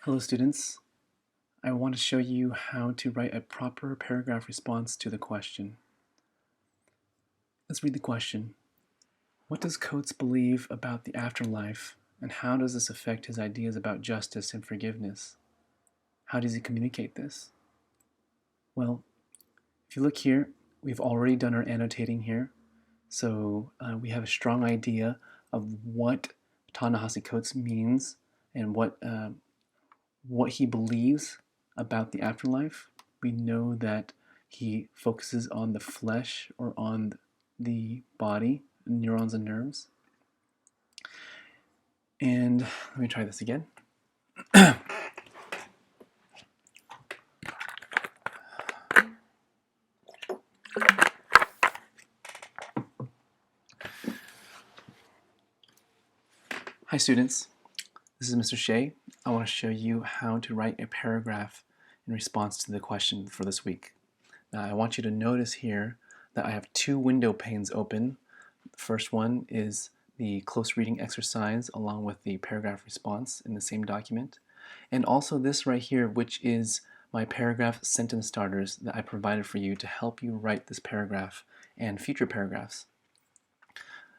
Hello students, I want to show you how to write a proper paragraph response to the question. Let's read the question. What does Coates believe about the afterlife, and how does this affect his ideas about justice and forgiveness? How does he communicate this? Well, if you look here, we've already done our annotating here, so we have a strong idea of what Ta-Nehisi Coates means and what he believes about the afterlife. We know that he focuses on the flesh or on the body, neurons and nerves. And let me try this again. Hi students, this is Mr. Shea. I want to show you how to write a paragraph in response to the question for this week. Now I want you to notice here that I have two window panes open. The first one is the close reading exercise along with the paragraph response in the same document. And also this right here, which is my paragraph sentence starters that I provided for you to help you write this paragraph and future paragraphs.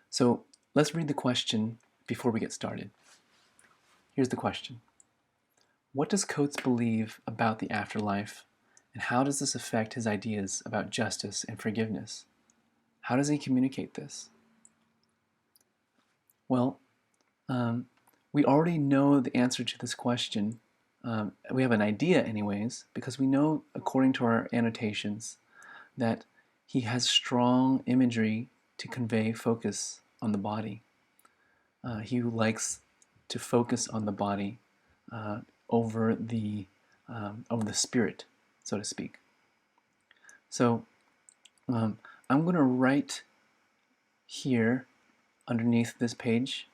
So let's read the question before we get started. Here's the question. What does Coates believe about the afterlife, and how does this affect his ideas about justice and forgiveness? How does he communicate this? Well, we already know the answer to this question. We have an idea anyways, because we know, according to our annotations, that he has strong imagery to convey focus on the body. He likes to focus on the body over the spirit, so to speak. So I'm going to write here underneath this page,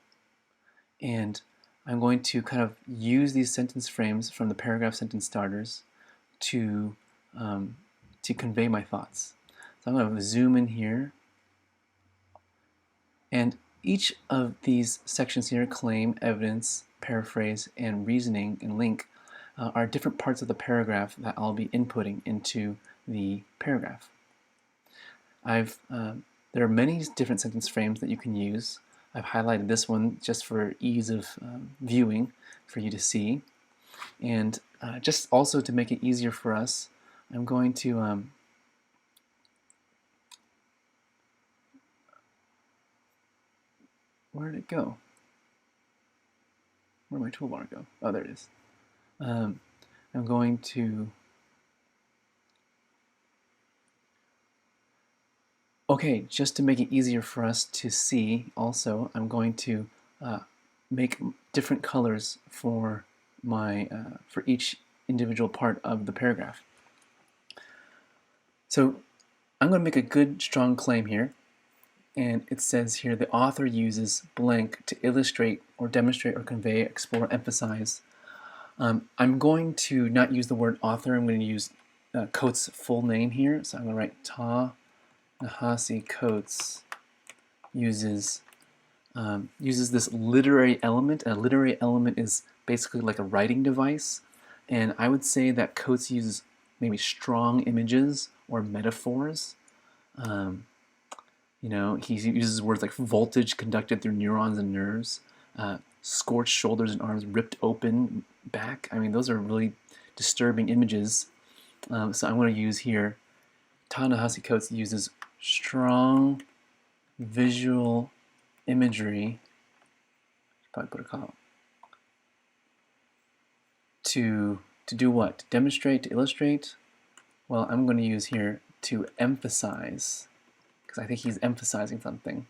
and I'm going to kind of use these sentence frames from the paragraph sentence starters to convey my thoughts. So I'm going to zoom in here, and each of these sections here, claim, evidence, paraphrase, and reasoning and link, are different parts of the paragraph that I'll be inputting into the paragraph. There are many different sentence frames that you can use. I've highlighted this one just for ease of viewing for you to see. And just also to make it easier for us, I'm going to where did it go? Where'd my toolbar go? Oh, there it is. I'm going to okay, just to make it easier for us to see also, I'm going to make different colors for for each individual part of the paragraph. So I'm going to make a good strong claim here, and it says here the author uses blank to illustrate or demonstrate or convey, explore, emphasize. I'm going to not use the word author. I'm going to use Coates' full name here, so I'm going to write Ta-Nehisi Coates uses this literary element, and a literary element is basically like a writing device, and I would say that Coates uses maybe strong images or metaphors. You know, he uses words like voltage conducted through neurons and nerves, scorched shoulders and arms, ripped open back. I mean, those are really disturbing images. So I'm going to use here, Ta-Nehisi Coates uses strong visual imagery, probably put a column, to do what? To demonstrate, to illustrate? Well, I'm going to use here to emphasize, because I think he's emphasizing something,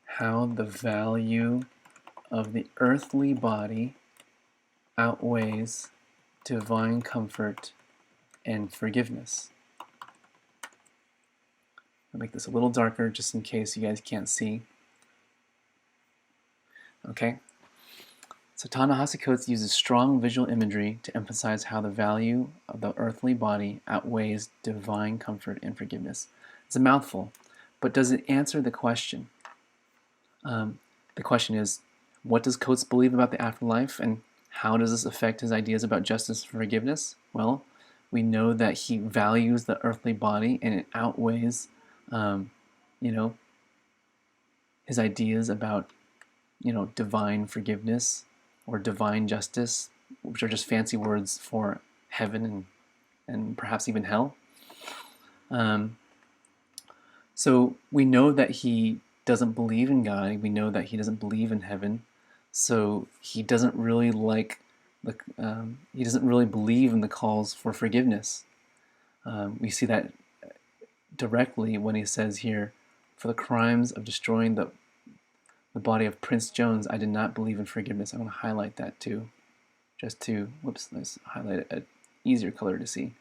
how the value of the earthly body outweighs divine comfort and forgiveness. I'll make this a little darker just in case you guys can't see. Okay, so Ta-Nehisi Coates uses strong visual imagery to emphasize how the value of the earthly body outweighs divine comfort and forgiveness. It's a mouthful, but does it answer the question? The question is, what does Coates believe about the afterlife, and How does this affect his ideas about justice and forgiveness? Well, we know that he values the earthly body, and it outweighs, you know, his ideas about, divine forgiveness or divine justice, which are just fancy words for heaven and perhaps even hell. So we know that he doesn't believe in God. We know that he doesn't believe in heaven. So he doesn't really he doesn't really believe in the calls for forgiveness. We see that directly when he says here, for the crimes of destroying the body of Prince Jones, I did not believe in forgiveness. I want to highlight that too, just to, let's highlight an easier color to see,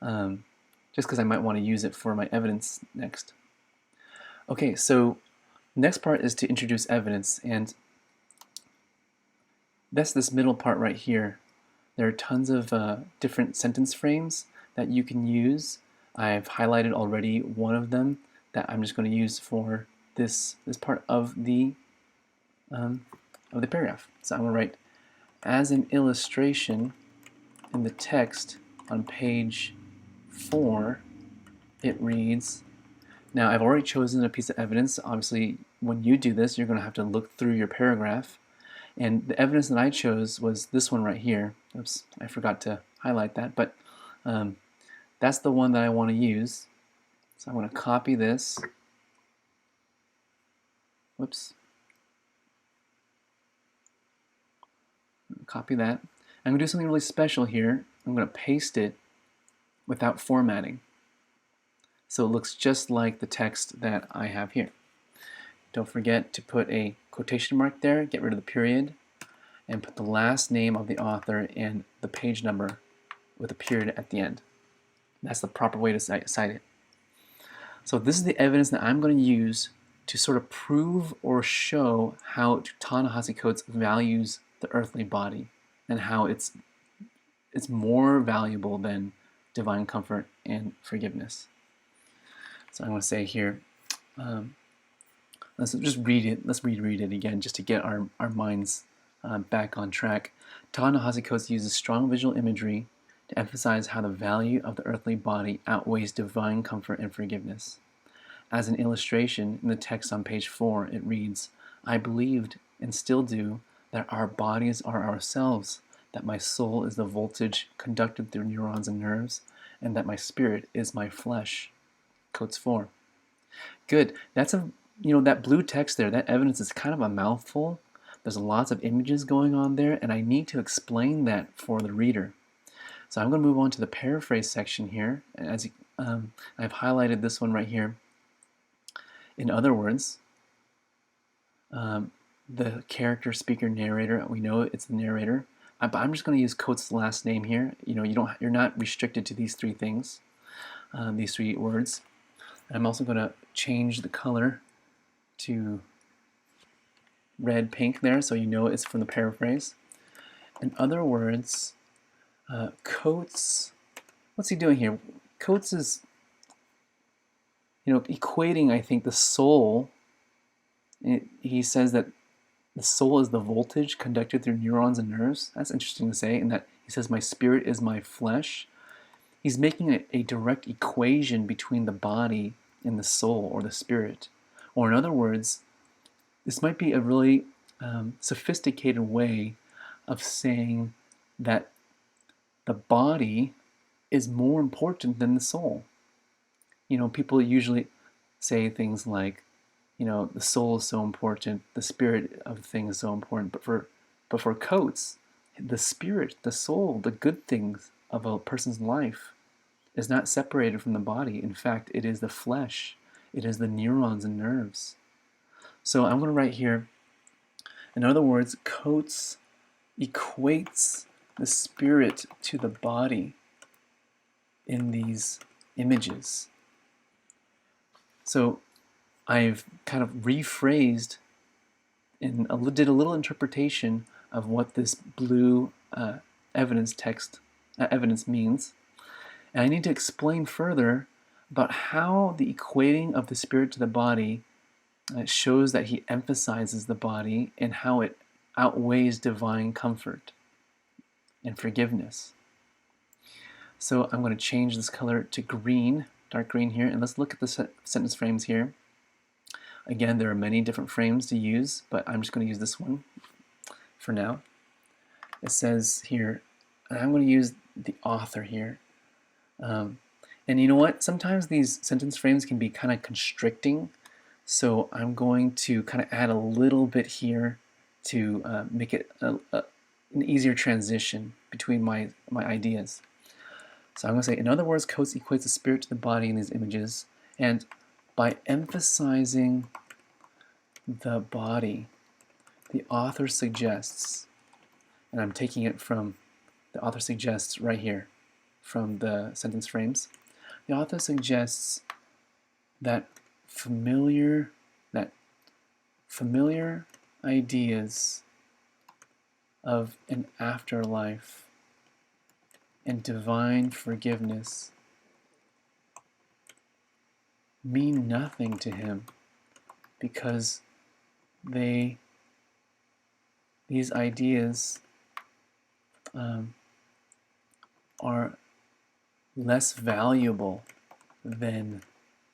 just because I might want to use it for my evidence next. Okay, so next part is to introduce evidence, and that's this middle part right here. There are tons of different sentence frames that you can use. I've highlighted already one of them that I'm just going to use for this part of the paragraph. So I'm going to write, as an illustration in the text on page 4, it reads. Now I've already chosen a piece of evidence. Obviously, when you do this, you're going to have to look through your paragraph. And the evidence that I chose was this one right here. Oops, I forgot to highlight that, but that's the one that I want to use. So I'm going to copy this. Whoops. Copy that. I'm going to do something really special here. I'm going to paste it without formatting. So it looks just like the text that I have here. Don't forget to put a quotation mark there, get rid of the period, and put the last name of the author and the page number with a period at the end. That's the proper way to cite it. So this is the evidence that I'm going to use to sort of prove or show how Ta-Nehisi Coates values the earthly body and how it's more valuable than divine comfort and forgiveness. So I'm going to say here, let's just read it. Let's reread it again just to get our minds back on track. Ta-Nehisi Coates uses strong visual imagery to emphasize how the value of the earthly body outweighs divine comfort and forgiveness. As an illustration, in the text on page 4, it reads, I believed, and still do, that our bodies are ourselves, that my soul is the voltage conducted through neurons and nerves, and that my spirit is my flesh. Coates 4. Good. That's that blue text there, that evidence is kind of a mouthful. There's lots of images going on there, and I need to explain that for the reader. So I'm going to move on to the paraphrase section here. As I've highlighted this one right here. In other words, the character, speaker, narrator, we know it's the narrator. But I'm just going to use Coates' last name here. You're not restricted to these three things, these three words. I'm also going to change the color to red, pink there, so you know it's from the paraphrase. In other words, Coates, what's he doing here? Coates is, equating, I think, the soul. He says that the soul is the voltage conducted through neurons and nerves. That's interesting to say. And that he says, my spirit is my flesh. He's making a direct equation between the body and the soul or the spirit. Or in other words, this might be a really sophisticated way of saying that the body is more important than the soul. People usually say things like, the soul is so important, the spirit of the thing is so important. But for Coates, the spirit, the soul, the good things of a person's life is not separated from the body. In fact, it is the flesh. It is the neurons and nerves. So I'm going to write here, in other words, Coates equates the spirit to the body in these images. So I've kind of rephrased and did a little interpretation of what this blue evidence means. And I need to explain further about how the equating of the spirit to the body shows that he emphasizes the body and how it outweighs divine comfort. and forgiveness. So I'm going to change this color to green, dark green here, and let's look at the sentence frames here. Again, there are many different frames to use, but I'm just going to use this one for now. It says here, and I'm going to use the author here. And you know what? Sometimes these sentence frames can be kind of constricting, so I'm going to kind of add a little bit here to make it an easier transition between my ideas. So I'm going to say, in other words, Coates equates the spirit to the body in these images, and by emphasizing the body, the author suggests, and I'm taking it from the author suggests right here from the sentence frames, the author suggests that familiar ideas of an afterlife and divine forgiveness mean nothing to him because these ideas are less valuable than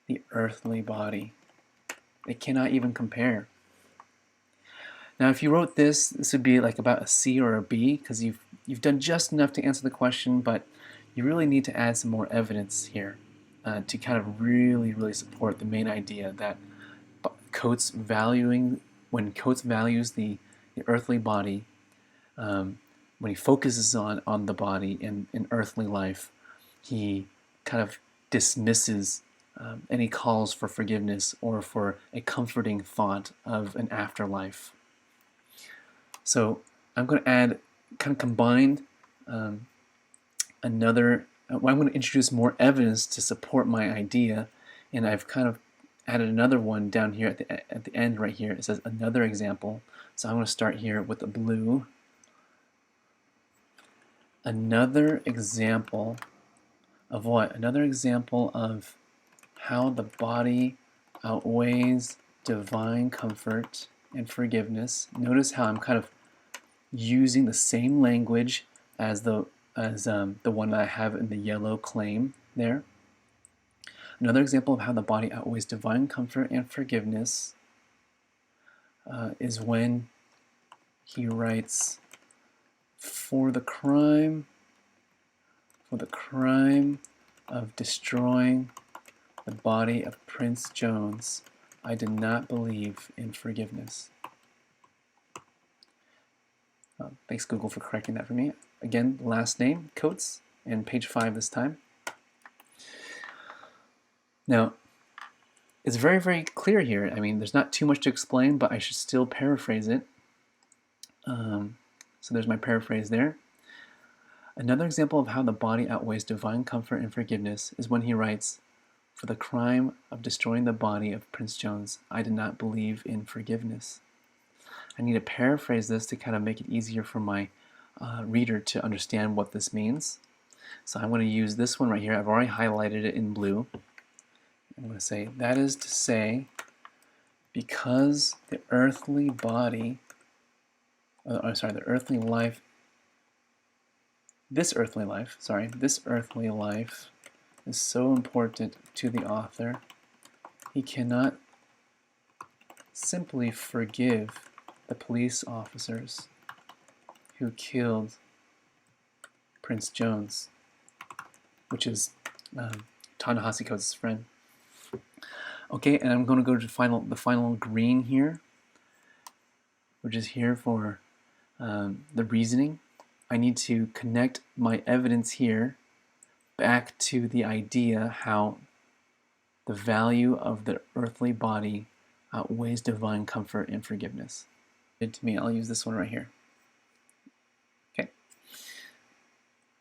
the earthly body. They cannot even compare. Now, if you wrote this would be like about a C or a B because you've done just enough to answer the question, but you really need to add some more evidence here to kind of really support the main idea that when Coates values the earthly body, when he focuses on the body in earthly life, he kind of dismisses any calls for forgiveness or for a comforting thought of an afterlife. So I'm going to add, kind of combined, I'm going to introduce more evidence to support my idea, and I've kind of added another one down here at the end right here. It says another example. So I'm going to start here with the blue. Another example of what? Another example of how the body outweighs divine comfort and forgiveness. Notice how I'm kind of using the same language as the one that I have in the yellow claim there. Another example of how the body outweighs divine comfort and forgiveness is when he writes, for the crime of destroying the body of Prince Jones, I did not believe in forgiveness. Thanks, Google, for correcting that for me. Again, last name, Coates, and page 5 this time. Now, it's very clear here. I mean, there's not too much to explain, but I should still paraphrase it. So there's my paraphrase there. Another example of how the body outweighs divine comfort and forgiveness is when he writes, for the crime of destroying the body of Prince Jones, I did not believe in forgiveness. I need to paraphrase this to kind of make it easier for my reader to understand what this means. So I'm going to use this one right here. I've already highlighted it in blue. I'm going to say, that is to say, because the earthly body, this earthly life is so important to the author, he cannot simply forgive the police officers who killed Prince Jones, which is Ta-Nehisi Coates' friend. Okay, and I'm going to go to the final green here, which is here for the reasoning. I need to connect my evidence here back to the idea how the value of the earthly body outweighs divine comfort and forgiveness. To me, I'll use this one right here. Okay.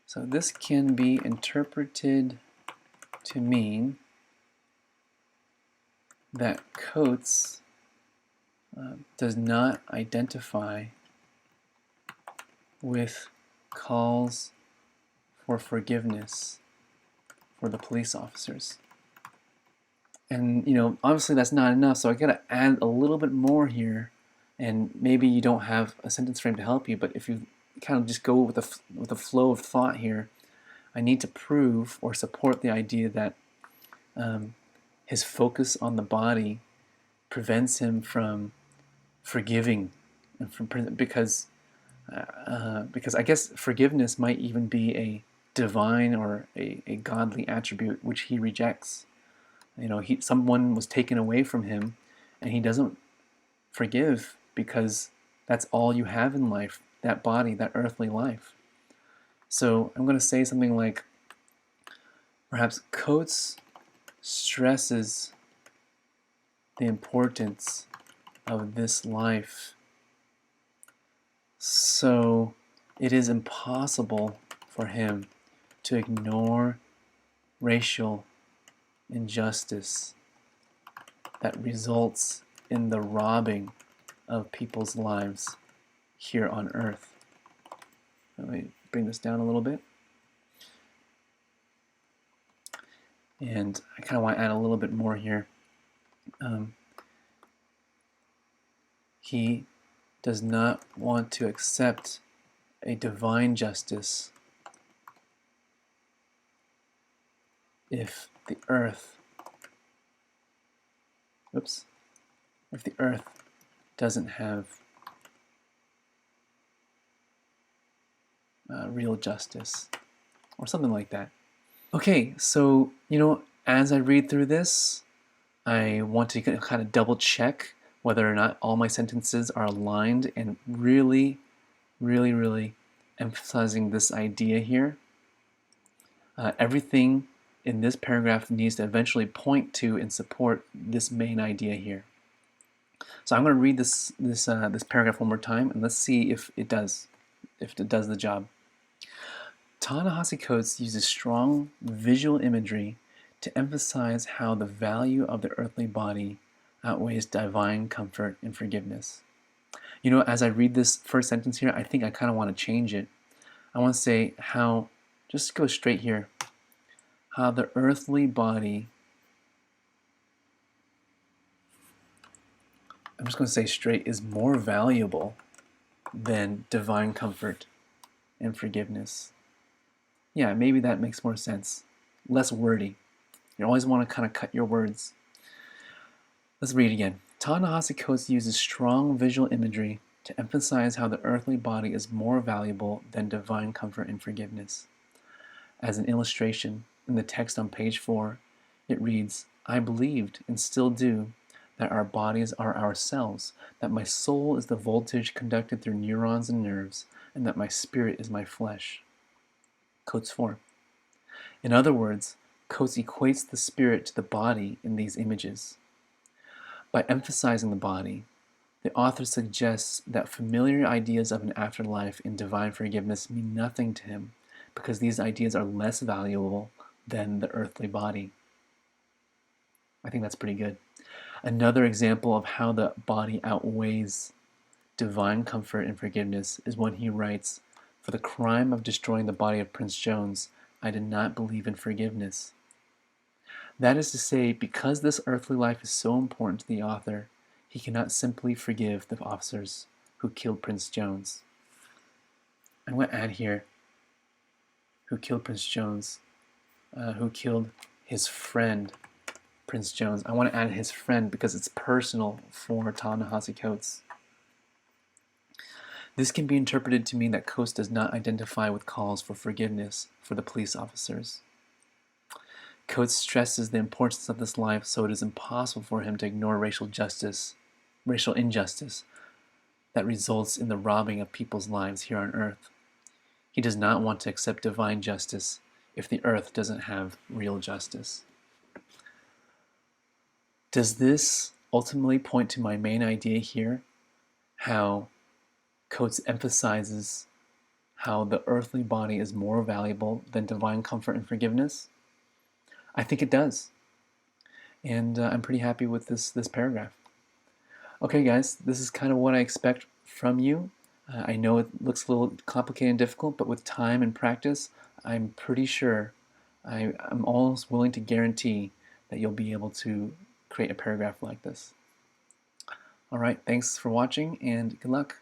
So this can be interpreted to mean that Coates does not identify with calls for forgiveness for the police officers. And, you know, obviously that's not enough, so I gotta add a little bit more here. And maybe you don't have a sentence frame to help you, but if you kind of just go with the flow of thought here, I need to prove or support the idea that his focus on the body prevents him from forgiving, and because I guess forgiveness might even be a divine or a godly attribute which he rejects. Someone was taken away from him, and he doesn't forgive because that's all you have in life, that body, that earthly life. So I'm going to say something like, perhaps Coates stresses the importance of this life, so it is impossible for him to ignore racial injustice that results in the robbing of people's lives here on earth. Let me bring this down a little bit. And I kind of want to add a little bit more here. He does not want to accept a divine justice if the earth doesn't have real justice, or something like that. Okay, so as I read through this, I want to kind of double check whether or not all my sentences are aligned and really, really, really emphasizing this idea here. Everything in this paragraph needs to eventually point to and support this main idea here. So I'm going to read this paragraph one more time, and let's see if it does the job. Ta-Nehisi Coates uses strong visual imagery to emphasize how the value of the earthly body outweighs divine comfort and forgiveness. As I read this first sentence here, I think I kind of want to change it. I want to say how, just go straight here, how the earthly body, I'm just going to say straight, is more valuable than divine comfort and forgiveness. Yeah, maybe that makes more sense. Less wordy. You always want to kind of cut your words. Let's read it again. Ta-Nehisi Coates uses strong visual imagery to emphasize how the earthly body is more valuable than divine comfort and forgiveness. As an illustration, in the text on page 4, it reads, "I believed, and still do, that our bodies are ourselves, that my soul is the voltage conducted through neurons and nerves, and that my spirit is my flesh." Coates 4. In other words, Coates equates the spirit to the body in these images. By emphasizing the body, the author suggests that familiar ideas of an afterlife and divine forgiveness mean nothing to him because these ideas are less valuable than the earthly body. I think that's pretty good. Another example of how the body outweighs divine comfort and forgiveness is when he writes, "For the crime of destroying the body of Prince Jones, I did not believe in forgiveness." That is to say, because this earthly life is so important to the author, he cannot simply forgive the officers who killed Prince Jones. I'm going to add here, who killed Prince Jones, who killed his friend, Prince Jones. I want to add his friend because it's personal for Ta-Nehisi Coates. This can be interpreted to mean that Coates does not identify with calls for forgiveness for the police officers. Coates stresses the importance of this life, so it is impossible for him to ignore racial injustice that results in the robbing of people's lives here on earth. He does not want to accept divine justice if the earth doesn't have real justice. Does this ultimately point to my main idea here? How Coates emphasizes how the earthly body is more valuable than divine comfort and forgiveness? I think it does. And I'm pretty happy with this paragraph. Okay, guys, this is kind of what I expect from you. I know it looks a little complicated and difficult, but with time and practice, I'm pretty sure, I'm almost willing to guarantee that you'll be able to create a paragraph like this. All right, thanks for watching, and good luck.